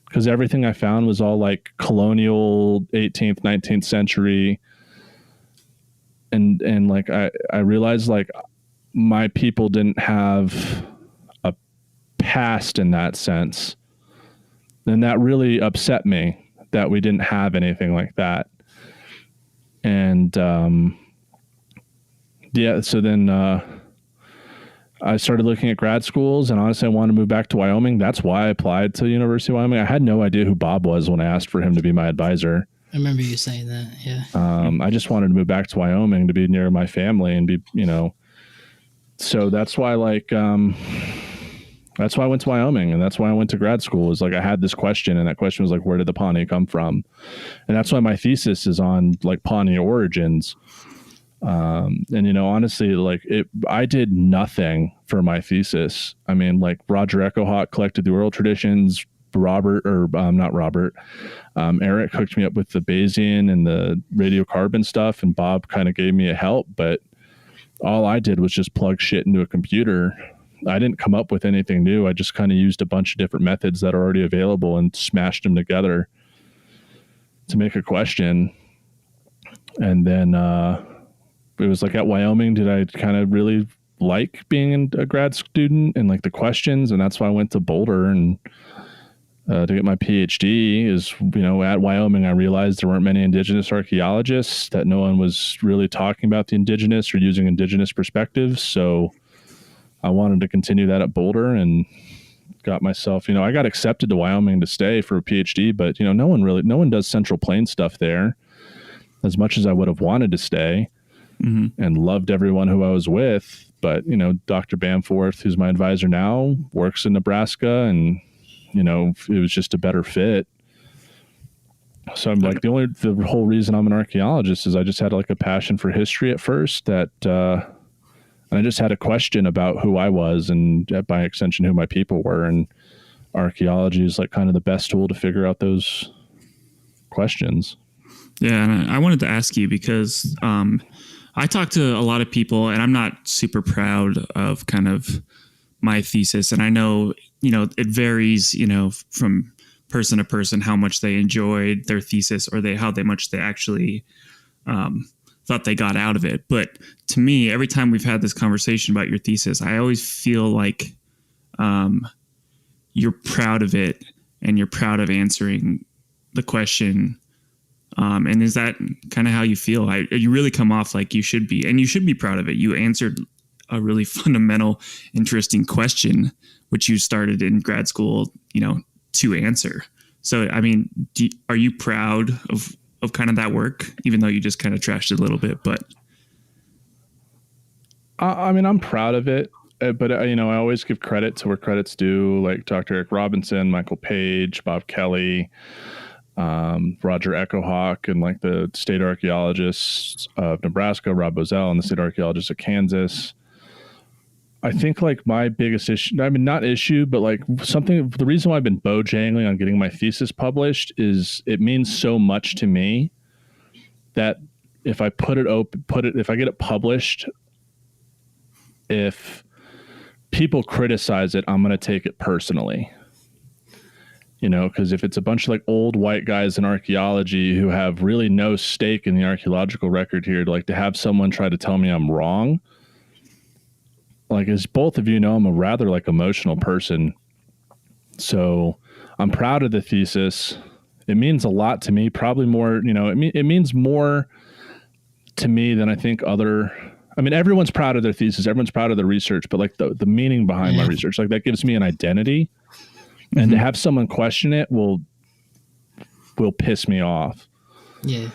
Because everything I found was all like colonial 18th, 19th century. And like, I realized like my people didn't have a past in that sense. And that really upset me, that we didn't have anything like that. And so then I started looking at grad schools, and honestly I wanted to move back to Wyoming. That's why I applied to the University of Wyoming. I had no idea who Bob was when I asked for him to be my advisor. I remember you saying that. Yeah. I just wanted to move back to Wyoming to be near my family and be, so that's why that's why I went to Wyoming, and that's why I went to grad school. Is like I had this question, and that question was like, where did the Pawnee come from? And that's why my thesis is on like Pawnee origins. And honestly, like I did nothing for my thesis. I mean, like Roger Echohawk collected the oral traditions. Eric hooked me up with the Bayesian and the radiocarbon stuff, and Bob kind of gave me a help. But all I did was just plug shit into a computer. I didn't come up with anything new. I just kind of used a bunch of different methods that are already available and smashed them together to make a question. And then it was like at Wyoming, did I kind of really like being a grad student and like the questions? And that's why I went to Boulder and to get my PhD is, at Wyoming, I realized there weren't many indigenous archaeologists, that no one was really talking about the indigenous or using indigenous perspectives. So I wanted to continue that at Boulder and got myself, I got accepted to Wyoming to stay for a PhD, but, no one does Central Plains stuff there as much as I would have wanted to stay and loved everyone who I was with. But, Dr. Bamforth, who's my advisor now, works in Nebraska, and, it was just a better fit. So I'm like, the whole reason I'm an archaeologist is I just had like a passion for history at first that, and I just had a question about who I was and by extension, who my people were. And archaeology is like kind of the best tool to figure out those questions. Yeah. And I wanted to ask you because I talk to a lot of people, and I'm not super proud of kind of my thesis. And I know, it varies, from person to person, how much they enjoyed their thesis or how much they actually thought they got out of it. But to me, every time we've had this conversation about your thesis, I always feel like you're proud of it and you're proud of answering the question. And is that kind of how you feel? You really come off like you should be, and you should be proud of it. You answered a really fundamental, interesting question, which you started in grad school, to answer. So, I mean, are you proud of kind of that work, even though you just kind of trashed it a little bit? But I mean, I'm proud of it, but I always give credit to where credit's due, like Dr. Eric Robinson, Michael Page, Bob Kelly, Roger Echohawk, and like the state archaeologists of Nebraska, Rob Bozell, and the state archaeologists of Kansas. I think like my biggest issue, I mean, not issue, but like the reason why I've been bojangling on getting my thesis published is it means so much to me that if I if I get it published, if people criticize it, I'm going to take it personally. Because if it's a bunch of like old white guys in archaeology who have really no stake in the archaeological record here, to have someone try to tell me I'm wrong, like, as both of you know, I'm a rather like emotional person. So I'm proud of the thesis. It means a lot to me, probably more, it means more to me than I think everyone's proud of their thesis. Everyone's proud of their research, but like the meaning behind my research, like that gives me an identity. And to have someone question it will piss me off. Yeah.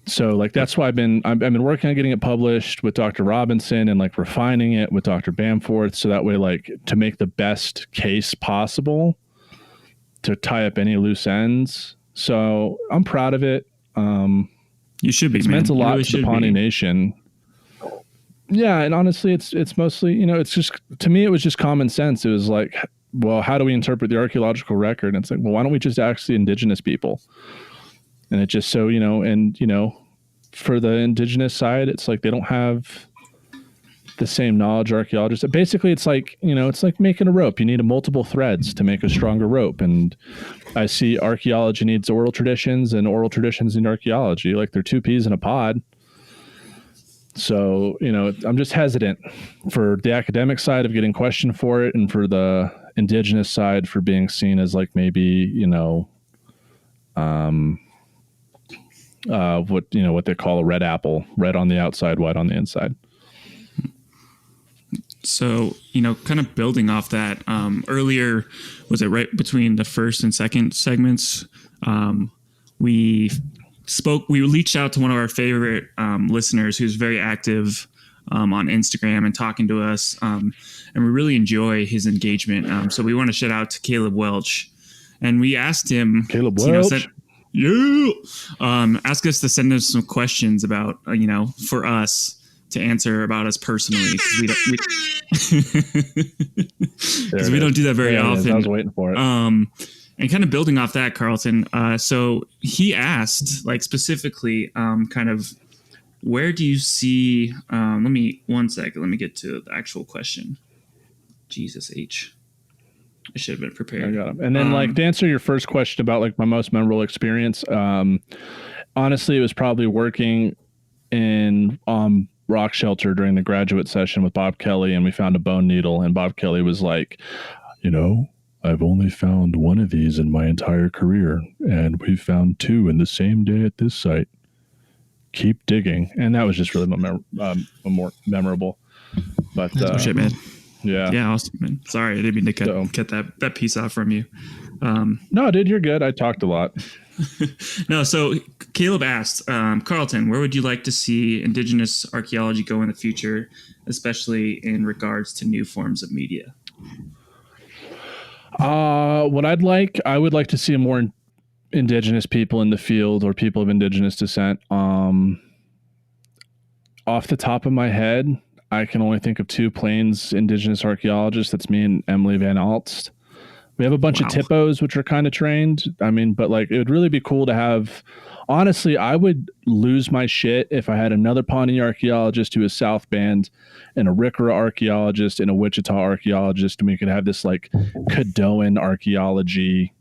So like that's why I've been working on getting it published with Dr. Robinson and like refining it with Dr. Bamforth, so that way like to make the best case possible to tie up any loose ends. So I'm proud of it. You should be. It's meant a lot to the Pawnee Nation. Yeah, and honestly, it's mostly it's just, to me it was just common sense. It was like, well, how do we interpret the archaeological record? And it's like, well, why don't we just ask the indigenous people? And it just so, for the indigenous side, it's like they don't have the same knowledge archaeologists. Basically, it's like, it's like making a rope. You need multiple threads to make a stronger rope. And I see archaeology needs oral traditions and oral traditions need archaeology. Like they're two peas in a pod. So, I'm just hesitant for the academic side of getting questioned for it, and for the indigenous side for being seen as like maybe, what they call a red apple, red on the outside, white on the inside. So, kind of building off that, earlier, was it right between the first and second segments? We reached out to one of our favorite listeners who's very active on Instagram and talking to us. And we really enjoy his engagement. So we want to shout out to Caleb Welch. And we asked him, Caleb Welch. Ask us to send us some questions about, for us to answer about us personally. Because we don't do that very often. I was waiting for it. And kind of building off that, Carlton. So he asked, like, specifically, kind of, where do you see? One second. Let me get to the actual question. Jesus H. I should have been prepared. I got him. And then, to answer your first question about like my most memorable experience, honestly, it was probably working in rock shelter during the graduate session with Bob Kelly, and we found a bone needle, and Bob Kelly was like, I've only found one of these in my entire career, and we found two in the same day at this site. Keep digging. And that was just really more memorable. But shit, man. Yeah, awesome, man. Sorry, I didn't mean to cut that piece off from you. No, dude, you're good. I talked a lot. No, so Caleb asked, Carlton, where would you like to see indigenous archaeology go in the future, especially in regards to new forms of media? What I would like to see more indigenous people in the field, or people of indigenous descent. Off the top of my head, I can only think of two Plains indigenous archaeologists. That's me and Emily Van Alst. We have a bunch of TIPOs, which are kind of trained. But like, it would really be cool to have, honestly, I would lose my shit if I had another Pawnee archaeologist who is South Band, and a Rickrah archaeologist and a Wichita archaeologist. And we could have this like Caddoan archaeology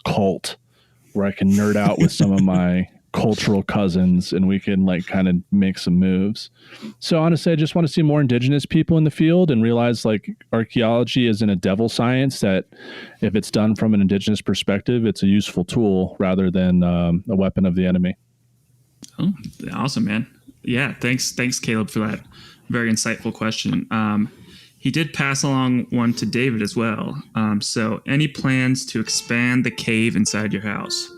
cult where I can nerd out with some of my cultural cousins, and we can like kind of make some moves. So honestly, I just want to see more indigenous people in the field and realize like archaeology isn't a devil science, that if it's done from an indigenous perspective, it's a useful tool rather than a weapon of the enemy. Oh, awesome, man. Yeah. Thanks, Caleb, for that very insightful question. He did pass along one to David as well. So any plans to expand the cave inside your house?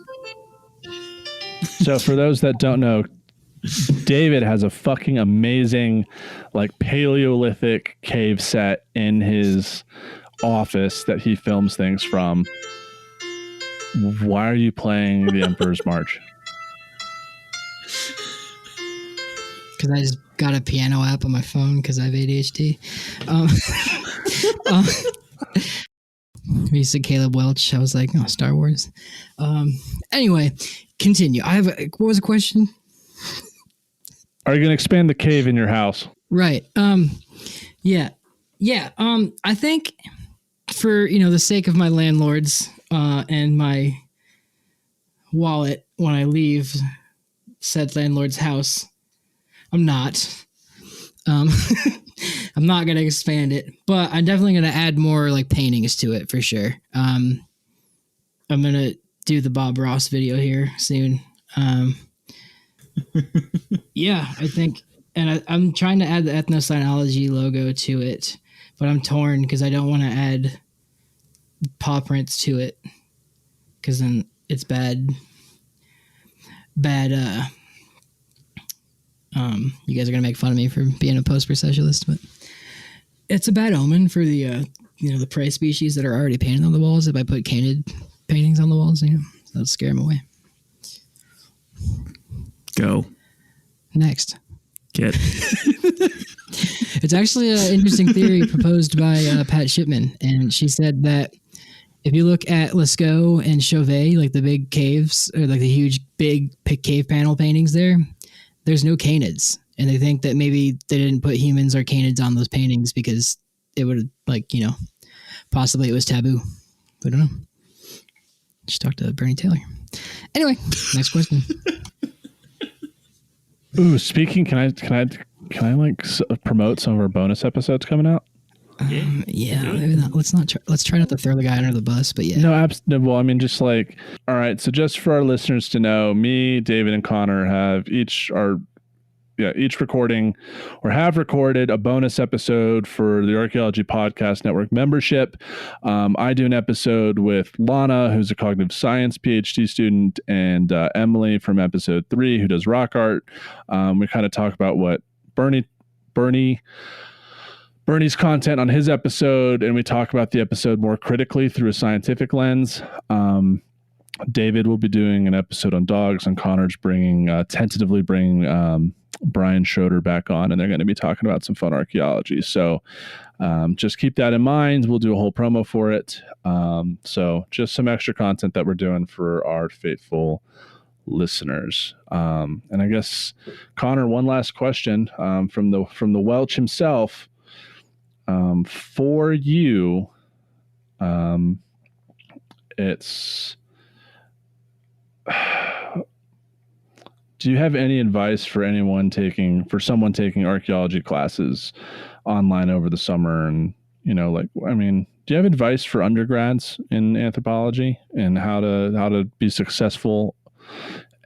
So for those that don't know, David has a fucking amazing like Paleolithic cave set in his office that he films things from. Why are you playing the Emperor's March? Because I just got a piano app on my phone because I have ADHD. We said Caleb Welch. I was like, oh, Star Wars. Anyway, continue. What was the question? Are you going to expand the cave in your house? Right. Yeah. I think for, the sake of my landlords and my wallet when I leave said landlord's house, I'm not. I'm not going to expand it, but I'm definitely going to add more like paintings to it for sure. I'm going to do the Bob Ross video here soon. Yeah, I think, and I'm trying to add the ethnocynology logo to it, but I'm torn because I don't want to add paw prints to it because then it's bad. You guys are gonna make fun of me for being a post-processualist, but it's a bad omen for the the prey species that are already painted on the walls. If I put canid paintings on the walls, that'll scare them away. Go. Next. Get. It's actually an interesting theory proposed by Pat Shipman, and she said that if you look at Lascaux and Chauvet, like the big caves or like the huge big cave panel paintings there's no canids, and they think that maybe they didn't put humans or canids on those paintings because it would possibly it was taboo. I don't know. Just talk to Bernie Taylor. Anyway, next question. Ooh, speaking, can I like promote some of our bonus episodes coming out? Yeah, maybe not. Let's try not to throw the guy under the bus, but yeah. No, well, I mean, just like, all right. So just for our listeners to know, me, David, and Connor have each recording or have recorded a bonus episode for the Archaeology Podcast Network membership. I do an episode with Lana, who's a cognitive science PhD student, and Emily from episode 3, who does rock art. We kind of talk about what Bernie's content on his episode, and we talk about the episode more critically through a scientific lens. David will be doing an episode on dogs, and Connor's tentatively bringing Brian Schroeder back on, and they're going to be talking about some fun archaeology. So just keep that in mind. We'll do a whole promo for it. So just some extra content that we're doing for our faithful listeners. And I guess, Connor, one last question from the Welch himself. For you, it's do you have any advice for someone taking archaeology classes online over the summer? And do you have advice for undergrads in anthropology and how to be successful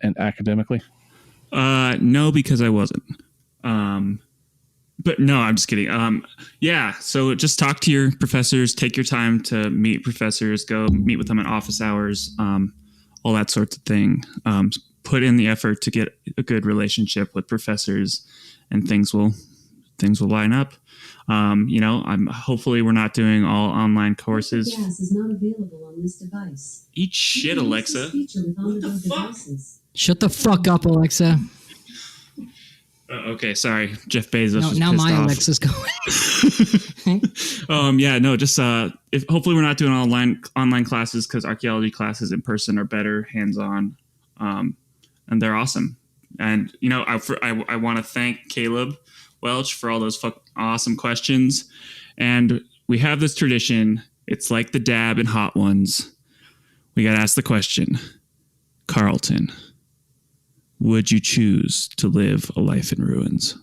and academically? No, because I wasn't. But no, I'm just kidding. Yeah. So just talk to your professors, take your time to meet professors, go meet with them in office hours, all that sorts of thing. Put in the effort to get a good relationship with professors, and things will line up. Hopefully we're not doing all online courses. Gas is not available on this device. Eat shit, Alexa. What the fuck? Shut the fuck up, Alexa. Okay, sorry, Jeff Bezos. Now my off. Alexa's going. If hopefully we're not doing online classes, because archaeology classes in person are better, hands-on, and they're awesome. And I want to thank Caleb Welch for all those awesome questions. And we have this tradition. It's like the dab in Hot Ones. We got to ask the question, Carlton, would you choose to live a life in ruins?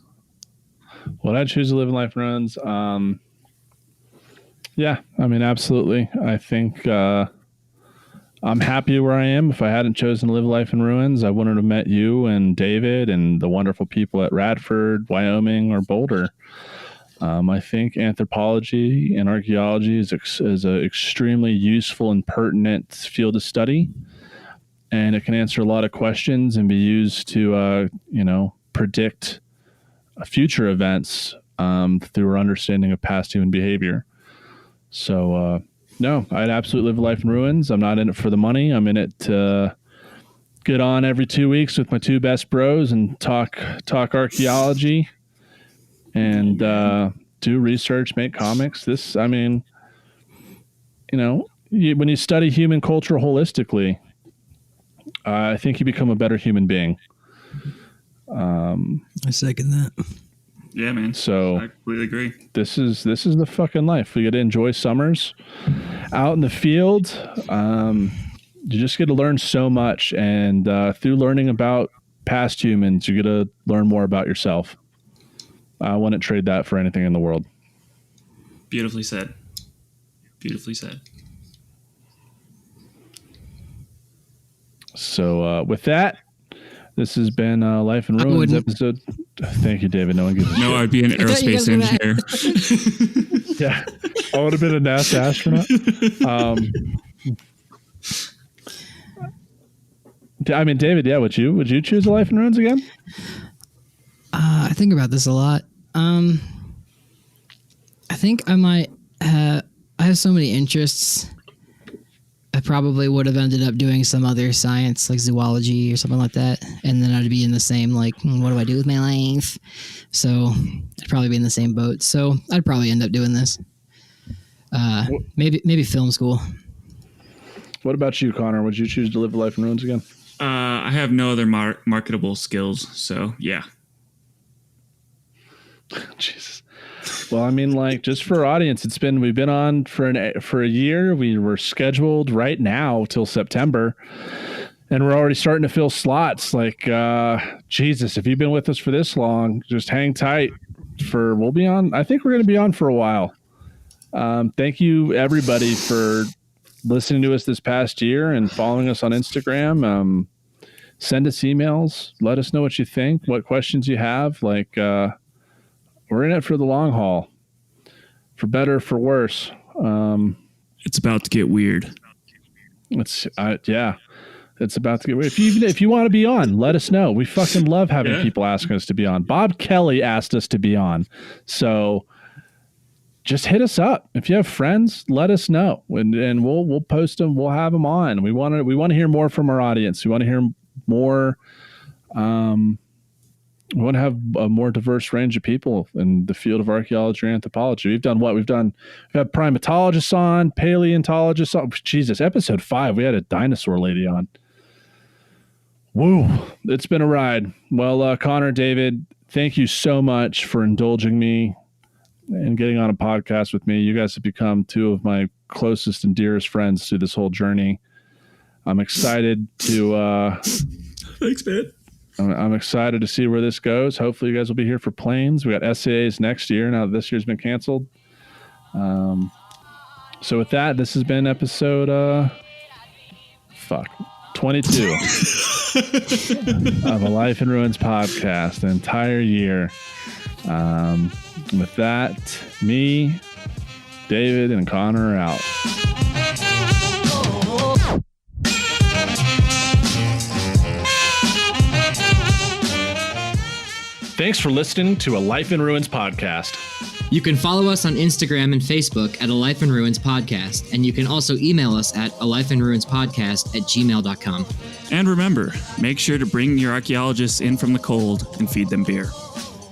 Would I choose to live in life in ruins? Yeah, I mean, absolutely. I think I'm happy where I am. If I hadn't chosen to live life in ruins, I wouldn't have met you and David and the wonderful people at Radford, Wyoming, or Boulder. I think anthropology and archaeology is an extremely useful and pertinent field of study, and it can answer a lot of questions and be used to, predict future events through our understanding of past human behavior. So, no, I'd absolutely live a life in ruins. I'm not in it for the money. I'm in it to get on every 2 weeks with my two best bros and talk archaeology and do research, make comics. When you study human culture holistically, I think you become a better human being. I second that. Yeah, man. So I completely agree. This is the fucking life. We get to enjoy summers out in the field. You just get to learn so much, and through learning about past humans, you get to learn more about yourself. I wouldn't trade that for anything in the world. Beautifully said. Beautifully said. So with that, this has been Life in Ruins episode. Thank you, David. No one gives a shit. No, I'd be an aerospace engineer. Yeah, I would have been a NASA astronaut. I mean, David, yeah, would you choose a life in ruins again? I think about this a lot. I think I might. I have so many interests. I probably would have ended up doing some other science, like zoology or something like that, and then I'd be in the same, like, what do I do with my life? So I'd probably be in the same boat. So I'd probably end up doing this. Maybe film school. What about you, Connor? Would you choose to live a life in ruins again? I have no other marketable skills, so yeah. Jesus. Well, I mean, like, just for our audience, we've been on for a year. We were scheduled right now till September, and we're already starting to fill slots. Like, Jesus, if you've been with us for this long, just hang tight. We'll be on. I think we're going to be on for a while. Thank you, everybody, for listening to us this past year and following us on Instagram. Send us emails. Let us know what you think, what questions you have. Like, we're in it for the long haul, for better, for worse. It's about to get weird. It's about to get weird. If you want to be on, let us know. We fucking love having people asking us to be on. Bob Kelly asked us to be on, so just hit us up. If you have friends, let us know, and we'll post them. We'll have them on. We want to hear more from our audience. We want to hear more. We want to have a more diverse range of people in the field of archaeology or anthropology. We've done what? We've had primatologists on, paleontologists on. Jesus, episode 5, we had a dinosaur lady on. Woo, it's been a ride. Well, Connor, David, thank you so much for indulging me and getting on a podcast with me. You guys have become two of my closest and dearest friends through this whole journey. I'm excited to... Thanks, man. I'm excited to see where this goes. Hopefully you guys will be here for planes. We got SAAs next year now that this year's been canceled. So with that, this has been episode 22 of a Life in Ruins podcast, an entire year. With that, me, David, and Connor are out. Thanks for listening to a Life in Ruins podcast. You can follow us on Instagram and Facebook at A Life in Ruins Podcast, and you can also email us at alifeinruinspodcast@gmail.com. And remember, make sure to bring your archaeologists in from the cold and feed them beer.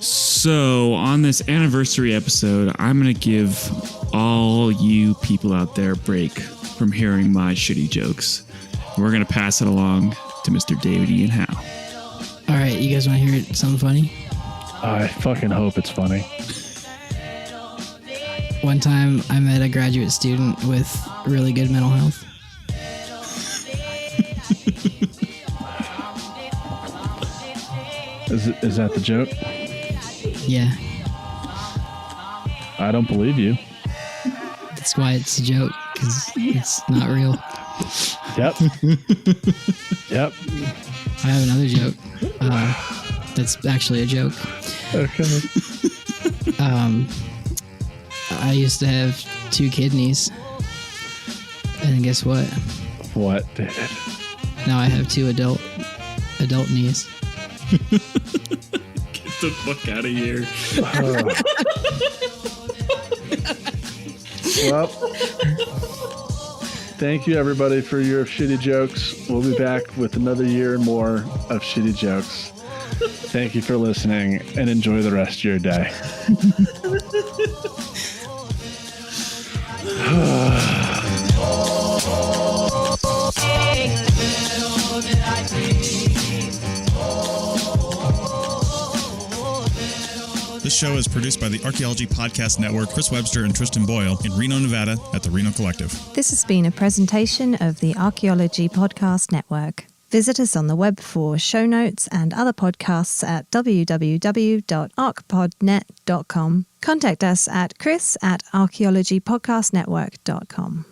So, on this anniversary episode, I'm going to give all you people out there a break from hearing my shitty jokes. We're going to pass it along to Mr. David Ian Howe. All right, you guys want to hear something funny? I fucking hope it's funny. One time I met a graduate student with really good mental health. Is that the joke? Yeah, I don't believe you. that's why it's a joke, because it's not real. Yep. Yep. I have another joke. That's actually a joke. Okay. I used to have 2 kidneys, and guess what? What, David? Now I have 2 adult knees. Get the fuck out of here. Well, thank you everybody for your shitty jokes. We'll be back with another year and more of shitty jokes. Thank you for listening, and enjoy the rest of your day. This show is produced by the Archaeology Podcast Network, Chris Webster and Tristan Boyle in Reno, Nevada at the Reno Collective. This has been a presentation of the Archaeology Podcast Network. Visit us on the web for show notes and other podcasts at www.archpodnet.com. Contact us at chris@archaeologypodcastnetwork.com.